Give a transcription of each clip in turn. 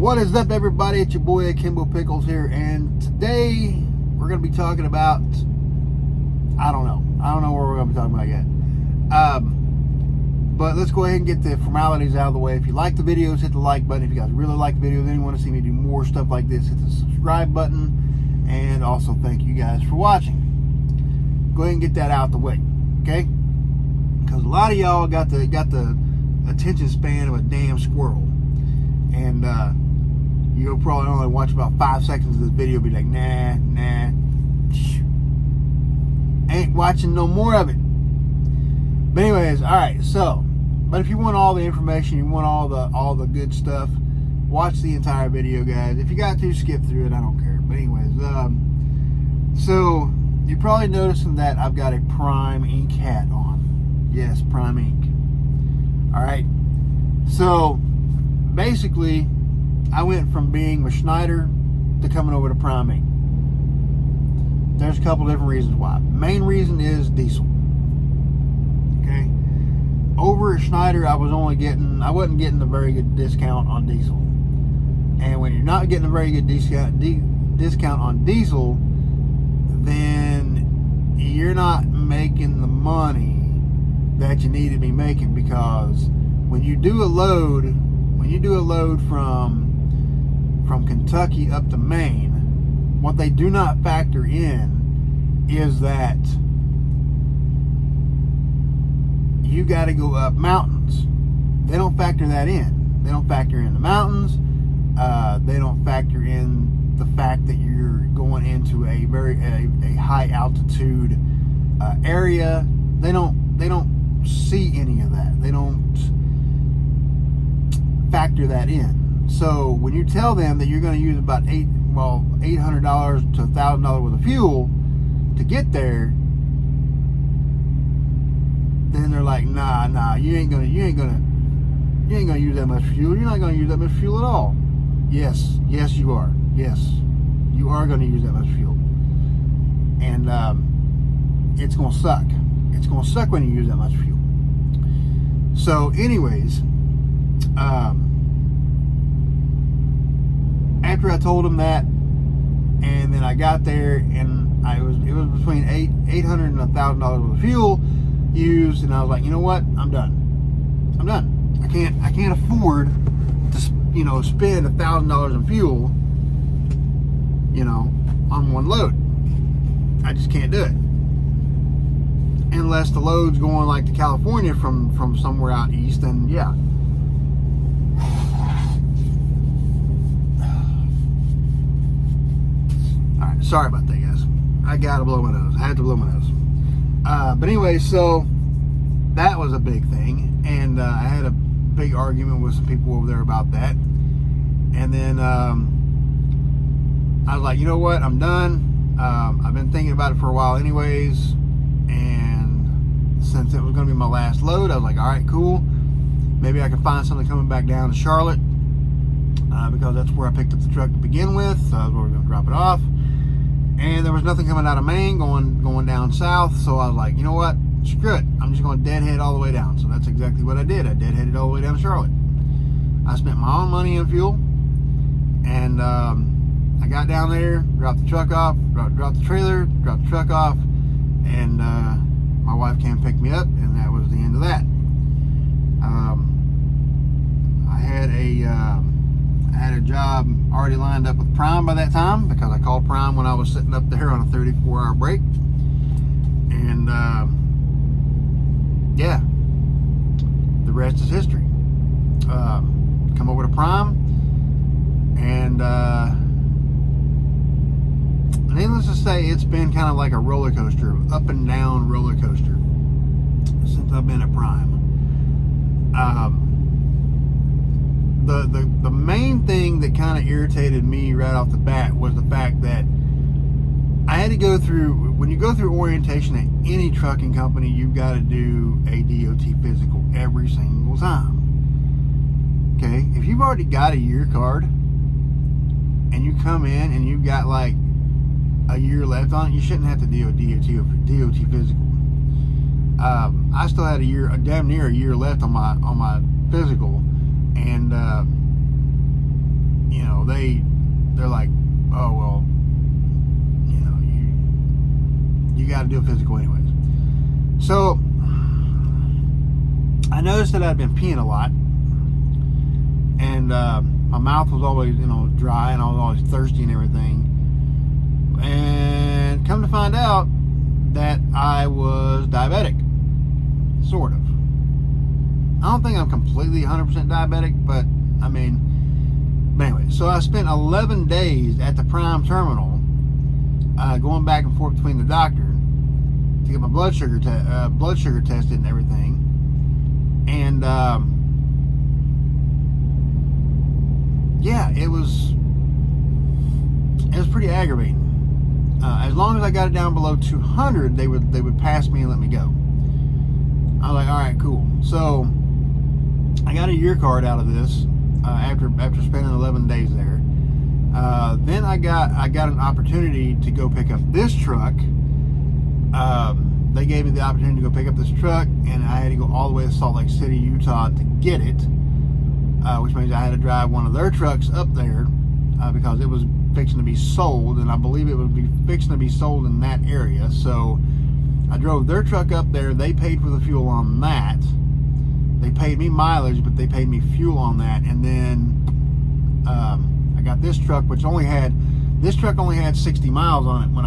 What is up, everybody? It's your boy Akimbo Pickles here, and today we're going to be talking about, I don't know what we're going to be talking about yet. But let's go ahead and get the formalities out of the way. If you like the videos, hit the like button. If you guys really like the videos and you want to see me do more stuff like this, hit the subscribe button. And also thank you guys for watching. Go ahead and get that out the way, okay? Because a lot of y'all got the attention span of a damn squirrel, and you'll probably only watch about 5 seconds of this video, be like, nah, ain't watching no more of it. But anyways, all right. So, but if you want all the information, you want all the good stuff, watch the entire video, guys. If you got to, skip through it. I don't care. But anyways, so you're probably noticing that I've got a Prime Ink hat on. Yes, Prime Ink. All right. So basically, I went from being with Schneider to coming over to Prime Ink. There's a couple different reasons why. Main reason is diesel. Okay. Over at Schneider, I wasn't getting a very good discount on diesel. And when you're not getting a very good discount on diesel, then you're not making the money that you need to be making, because when you do a load from Kentucky up to Maine, what they do not factor in is that you got to go up mountains. They don't factor that in. They don't factor in the mountains. They don't factor in the fact that you're going into a high altitude area. They don't see any of that. They don't factor that in. So when you tell them that you're going to use about $800 to $1,000 worth of fuel to get there, then they're like, nah, you ain't gonna use that much fuel. You're not gonna use that much fuel at all. Yes, you are. Yes, you are gonna use that much fuel, and it's gonna suck. It's gonna suck when you use that much fuel. So, anyways, after I told them that, and then I got there, and it was between $800 and $1,000 worth of fuel used, and I was like, you know what? I'm done. I can't afford to spend $1,000 in fuel, on one load. I just can't do it unless the load's going like to California from somewhere out east. And yeah. All right, sorry about that, guys. I gotta blow my nose. I had to blow my nose. But anyway, so that was a big thing, and I had a big argument with some people over there about that. And then I was like, you know what? I'm done. I've been thinking about it for a while anyways, and since it was going to be my last load, I was like, all right, cool. Maybe I can find something coming back down to Charlotte, because that's where I picked up the truck to begin with. So that's where we're going to drop it off. And there was nothing coming out of Maine going down south, so I was like, you know what? Screw it. I'm just going to deadhead all the way down. So that's exactly what I did. I deadheaded all the way down to Charlotte. I spent my own money in fuel, and I got down there, dropped the truck off, dropped the trailer, dropped the truck off, and my wife came pick me up, and that was the end of that. I had a job already lined up with Prime by that time, because I called Prime when I was sitting up there on a 34-hour break. And yeah, the rest is history. Come over to Prime, and needless to say, it's been kind of like a roller coaster, up and down roller coaster, since I've been at Prime. The main thing that kind of irritated me right off the bat was the fact that I had to go through, when you go through orientation at any trucking company, you've got to do a DOT physical every single time. Okay, if you've already got a year card and you come in and you've got like a year left on it, you shouldn't have to do a DOT physical. I still had damn near a year left on my physical, and you know, they're like, oh well, you know, you got to do a physical anyways. So I noticed that I'd been peeing a lot, and my mouth was always, you know, dry, and I was always thirsty and everything. And come to find out that I was diabetic, sort of. I don't think I'm completely 100% diabetic, but I mean, but anyway. So I spent 11 days at the Prime Terminal, going back and forth between the doctor to get my blood sugar tested and everything. And yeah, it was pretty aggravating. As long as I got it down below 200, they would pass me and let me go. I was like, all right, cool. So I got a year card out of this after spending 11 days there. Then I got an opportunity to go pick up this truck. They gave me the opportunity to go pick up this truck, and I had to go all the way to Salt Lake City, Utah to get it, which means I had to drive one of their trucks up there because it was fixing to be sold, and I believe it would be fixing to be sold in that area. So I drove their truck up there. They paid for the fuel on that. They paid me mileage, but they paid me fuel on that. And then I got this truck, which only had 60 miles on it when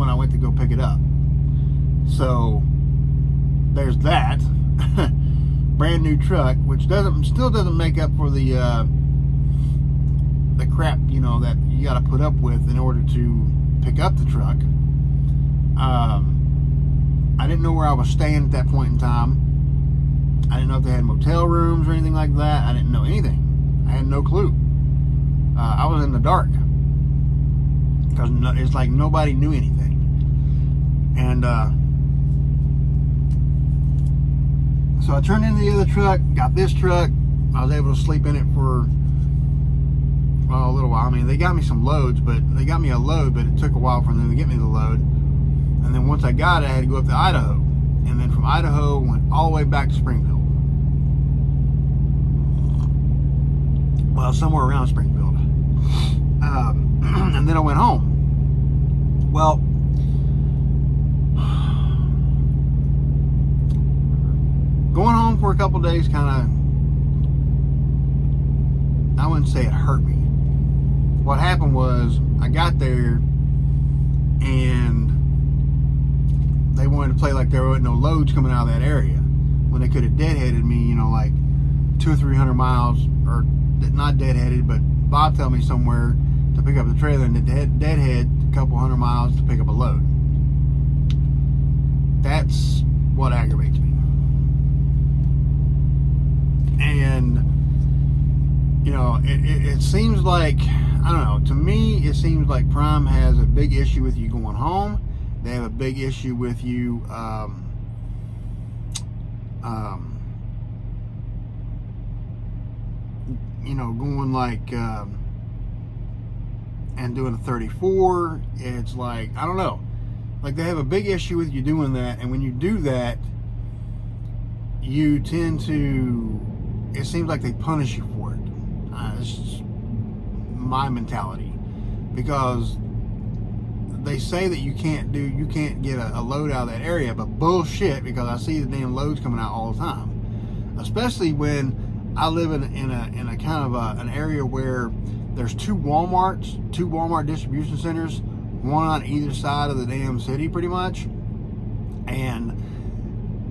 I went to go pick it up. So there's that. Brand new truck, which still doesn't make up for the crap, you know, that you got to put up with in order to pick up the truck. I didn't know where I was staying at that point in time. I didn't know if they had motel rooms or anything like that. I didn't know anything. I had no clue. I was in the dark because it's like nobody knew anything. And so I turned in the other truck, got this truck. I was able to sleep in it for a little while. I mean, they got me some loads, but they got me a load, but it took a while for them to get me the load. And then once I got it, I had to go up to Idaho. And then from Idaho, went all the way back to Springfield. Well, somewhere around Springfield. And then I went home. Well, going home for a couple days kind of, I wouldn't say it hurt me. What happened was I got there and they wanted to play like there were no loads coming out of that area when they could have deadheaded me, you know, like 200 or 300 miles, or not deadheaded, but Bob told me somewhere to pick up the trailer and deadhead a couple 100 miles to pick up a load. That's what aggravates me. And you know, it seems like, I don't know, to me it seems like Prime has a big issue with you going home. They have a big issue with you you know, going like and doing a 34. It's like, I don't know, like they have a big issue with you doing that, and when you do that, you tend to, it seems like they punish you for it. It's just my mentality, because they say that you can't get a load out of that area, but bullshit, because I see the damn loads coming out all the time, especially when I live in a kind of an area where there's two Walmart distribution centers, one on either side of the damn city pretty much. And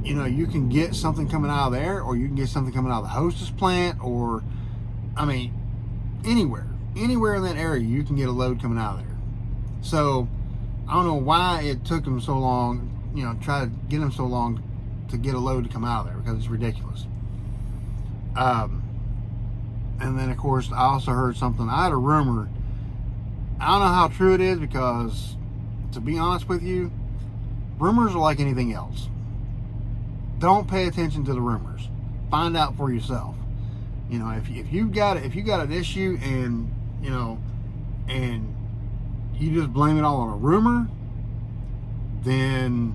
you know, you can get something coming out of there, or you can get something coming out of the Hostess plant, or I mean anywhere in that area you can get a load coming out of there. So I don't know why it took them so long, you know, try to get them so long to get a load to come out of there, because it's ridiculous. And then of course I also heard something, I had a rumor, I don't know how true it is, because to be honest with you, rumors are like anything else. Don't pay attention to the rumors. Find out for yourself. You know, if you got an issue and you know, and you just blame it all on a rumor, then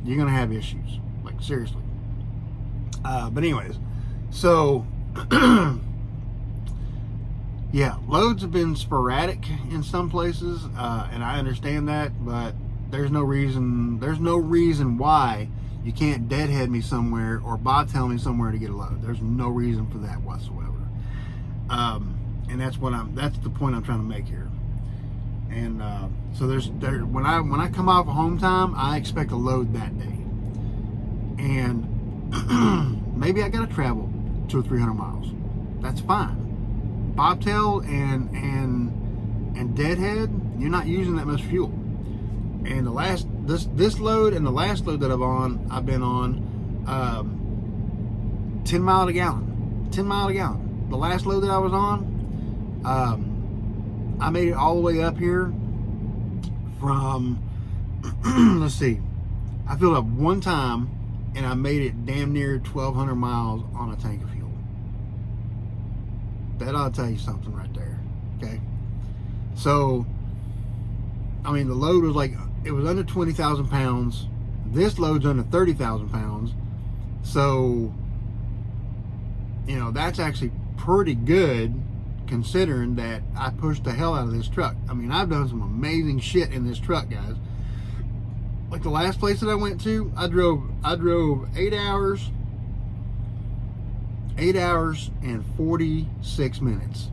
you're gonna have issues. Like seriously. But anyways, so Yeah, loads have been sporadic in some places, and I understand that, but there's no reason why you can't deadhead me somewhere or bobtail me somewhere to get a load. There's no reason for that whatsoever. And that's the point I'm trying to make here. And so when I come off of home time, I expect a load that day. And maybe I gotta travel 200 or 300 miles. That's fine. Bobtail and deadhead, you're not using that much fuel. And this load and the last load that I've been on, 10 mile a gallon. 10 mile a gallon. The last load that I was on, I made it all the way up here from let's see, I filled up one time and I made it damn near 1,200 miles on a tank of fuel. That ought to tell you something right there. Okay. So, I mean, the load was it was under 20,000 pounds. This load's under 30,000 pounds. So, that's actually pretty good considering that I pushed the hell out of this truck. I mean, I've done some amazing shit in this truck, guys. Like the last place that I went to, I drove 8 hours and 46 minutes.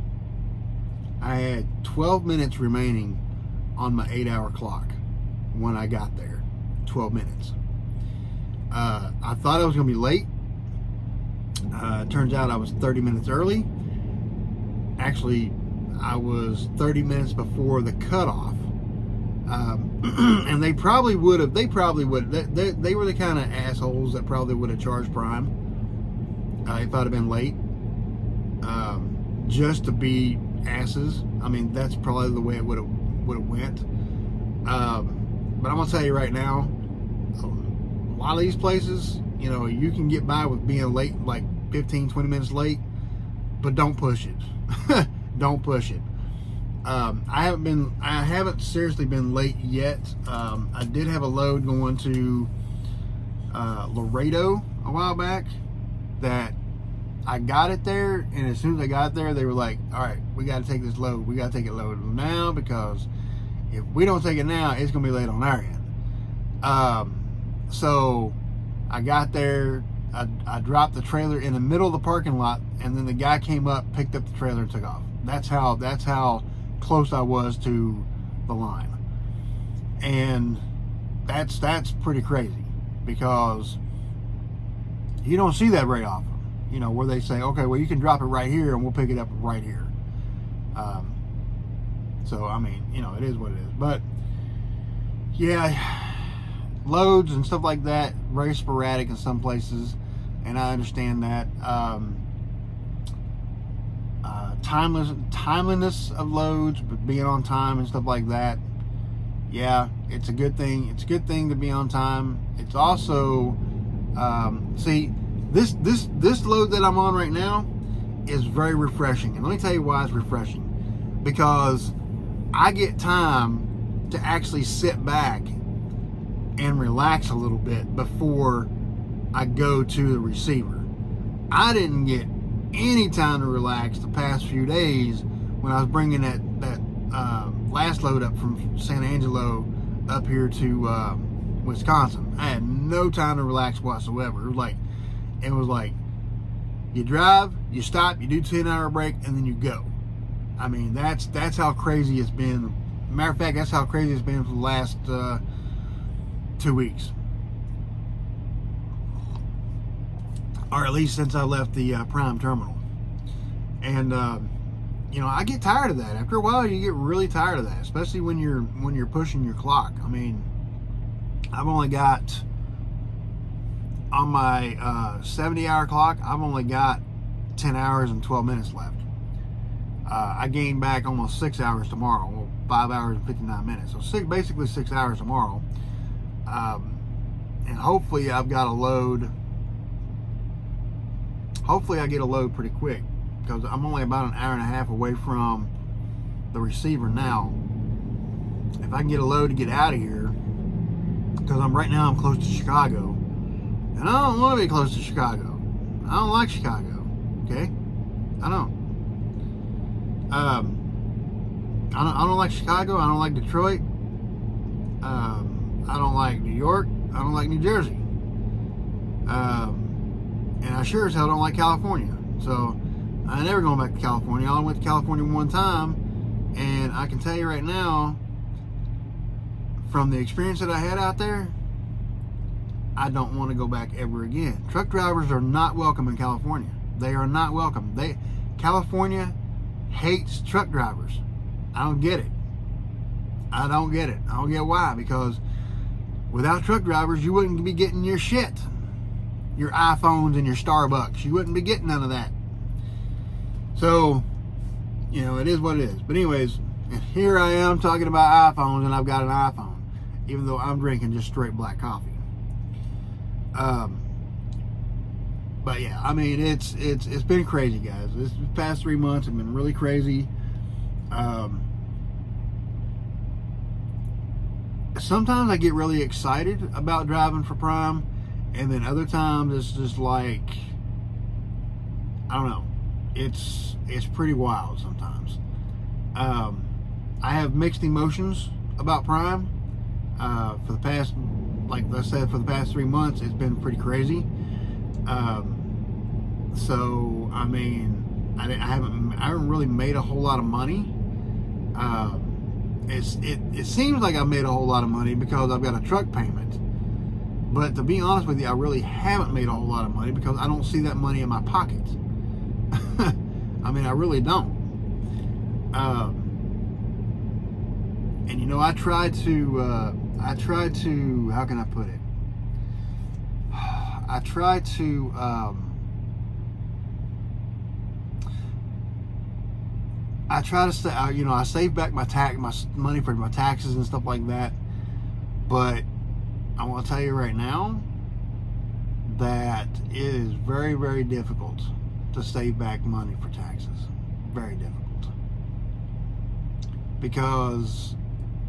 I had 12 minutes remaining on my 8-hour clock when I got there. 12 minutes. I thought I was going to be late. Turns out I was 30 minutes early. Actually, I was 30 minutes before the cutoff. And they probably would. They were the kind of assholes that probably would have charged Prime if I'd have been late, just to be asses. I mean, that's probably the way it would have went. But I'm gonna tell you right now, a lot of these places, you can get by with being late, like 15, 20 minutes late, but don't push it. Don't push it. I haven't seriously been late yet. I did have a load going to Laredo a while back that I got it there, and as soon as I got there, they were like, all right, we got to take this load. We got to take it loaded now, because if we don't take it now, it's going to be late on our end. So I got there, I dropped the trailer in the middle of the parking lot, and then the guy came up, picked up the trailer, and took off. That's how close I was to the line. And that's pretty crazy, because you don't see that very often, where they say, okay, well, you can drop it right here and we'll pick it up right here. So I mean, it is what it is. But yeah, loads and stuff like that, very sporadic in some places, and I understand that. Timeliness of loads, but being on time and stuff like that, yeah, it's a good thing. It's a good thing to be on time. It's also, see, this load that I'm on right now is very refreshing. And let me tell you why it's refreshing. Because I get time to actually sit back and relax a little bit before I go to the receiver. I didn't get any time to relax the past few days when I was bringing that last load up from San Angelo up here to Wisconsin. I had no time to relax whatsoever. It was like you drive, you stop, you do 10-hour break, and then you go. I mean, that's how crazy it's been. Matter of fact, that's how crazy it's been for the last 2 weeks. Or at least since I left the Prime terminal. And I get tired of that. After a while, you get really tired of that, especially when you're pushing your clock. I mean, I've only got on my 70-hour clock, I've only got 10 hours and 12 minutes left. I gain back almost 6 hours tomorrow. Well, 5 hours and 59 minutes. So basically 6 hours tomorrow. And hopefully I've got a load. Hopefully I get a load pretty quick, because I'm only about an hour and a half away from the receiver now. If I can get a load to get out of here, because right now I'm close to Chicago, and I don't want to be close to Chicago. I don't like Chicago. Okay, I don't. I don't like Chicago. I don't like Detroit. I don't like New York. I don't like New Jersey. And I sure as hell don't like California. So I ain't never going back to California. I only went to California one time, and I can tell you right now, from the experience that I had out there, I don't want to go back ever again. Truck drivers are not welcome in California. They are not welcome. California hates truck drivers. I don't get it. I don't get it. I don't get why. Because without truck drivers, you wouldn't be getting your shit. Your iPhones and your Starbucks. You wouldn't be getting none of that. So, it is what it is. But anyways, here I am talking about iPhones, and I've got an iPhone, even though I'm drinking just straight black coffee. But yeah, I mean, it's been crazy, guys. This past 3 months have been really crazy. Sometimes I get really excited about driving for Prime, and then other times it's just like, I don't know. It's pretty wild sometimes. I have mixed emotions about Prime. For the past, like I said, for the past 3 months, it's been pretty crazy. So I mean, I haven't really made a whole lot of money. It seems like I made a whole lot of money because I've got a truck payment. But to be honest with you, I really haven't made a whole lot of money because I don't see that money in my pocket. I mean, I really don't. And I tried to, how can I put it? I tried to, stay, I saved back my money for my taxes and stuff like that. But I want to tell you right now that it is very, very difficult to save back money for taxes. Very difficult. Because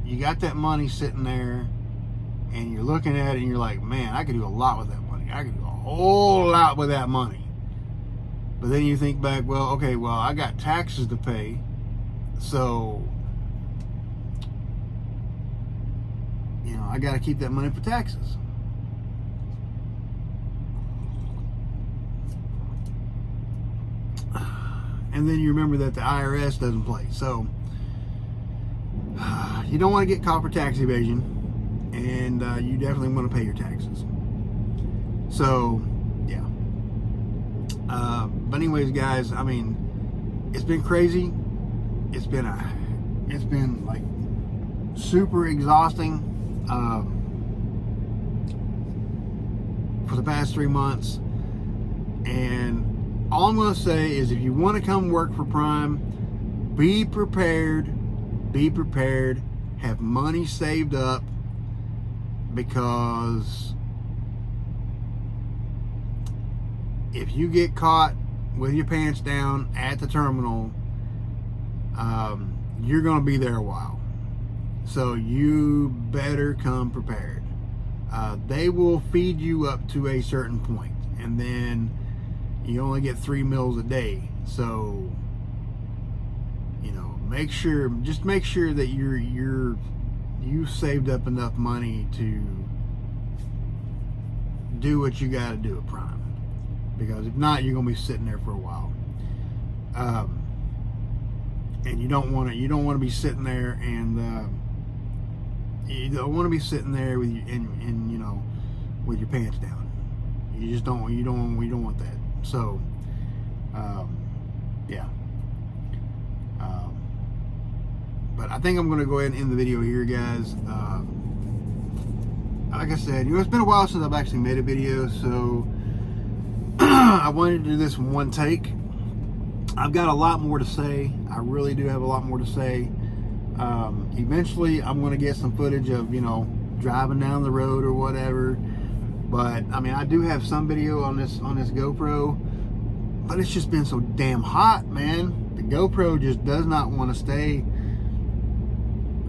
you got that money sitting there and you're looking at it and you're like, man, I could do a lot with that money. I could do a whole lot with that money. But then you think back, well, okay, I got taxes to pay. So, I got to keep that money for taxes. And then you remember that the IRS doesn't play. So, you don't want to get caught for tax evasion, and you definitely want to pay your taxes. So, yeah. But anyways, guys, I mean, it's been crazy. It's been like super exhausting for the past 3 months. And all I'm going to say is, if you want to come work for Prime, be prepared. Be prepared. Have money saved up, because if you get caught with your pants down at the terminal, you're going to be there a while. So you better come prepared. They will feed you up to a certain point, and then you only get 3 meals a day. So, make sure that you've saved up enough money to do what you got to do at Prime. Because if not, you're going to be sitting there for a while. And you don't want to be sitting there, and you don't want to be sitting there with with your pants down. You just don't want that. So, yeah. But I think I'm going to go ahead and end the video here, guys. Like I said, it's been a while since I've actually made a video, so I wanted to do this in one take. I've got a lot more to say. I really do have a lot more to say. Eventually, I'm going to get some footage of, driving down the road or whatever. But, I mean, I do have some video on this GoPro. But it's just been so damn hot, man. The GoPro just does not want to stay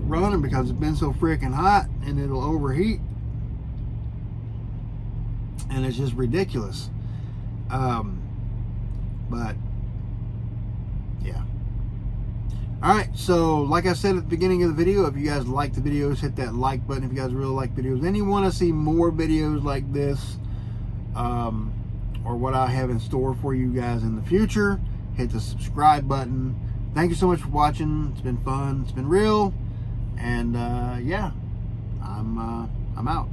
running because it's been so freaking hot, and it'll overheat. And it's just ridiculous. But yeah, Alright, so like I said at the beginning of the video, if you guys like the videos, hit that like button if you guys really like videos. And you want to see more videos like this, or what I have in store for you guys in the future, hit the subscribe button. Thank you so much for watching. It's been fun. It's been real. And yeah, I'm out.